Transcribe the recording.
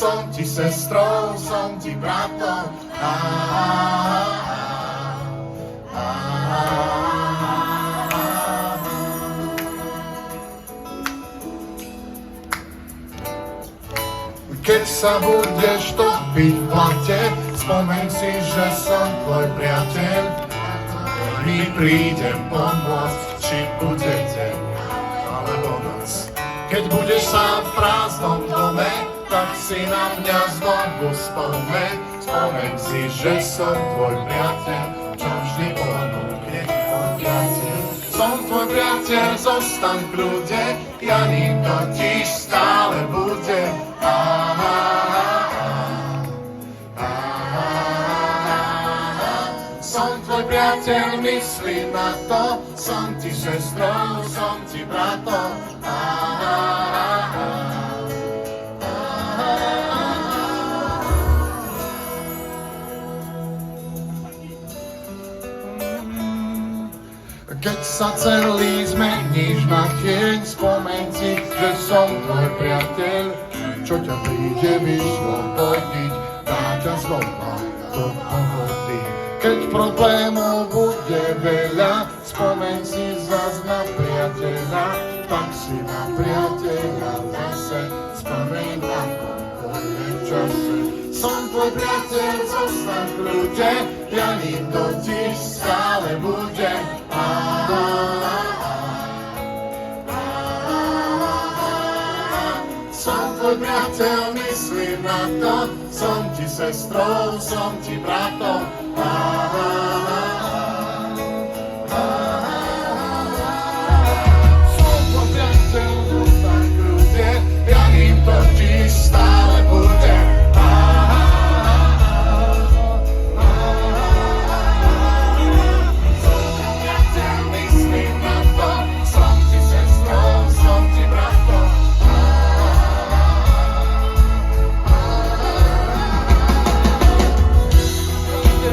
som ti sestrou, som ti bratom. Keď sa budeš topiť v blate, spomeň si, že som tvoj priateľ. Mi prídem pomôcť, či bude deň alebo noc. Keď budeš sám v prázdnom dome, tak si na mňa znovu spomeň. Spomeň si, že som tvoj priateľ, čo vždy ponúkne objatie. Som tvoj priateľ, zostaň v kľude, ja ním totiž stále budem. Som tvoj priateľ, myslím na to, som ti sestrou, som ti bratom. Keď sa celý zmeníš na tieň, spomeň si, že som tvoj priateľ, čo ťa príde vyslobodiť, dá ťa znova do pohody. Keď problémov bude veľa, spomeň si zas na priateľa, tak si na priateľa zase spomeň na pokojné čase. Som tvoj priateľ, zostaň v kľude, ja ním totiž stále budem. Som tvoj priateľ, myslím na to, som ti sestrou, som ti bratom.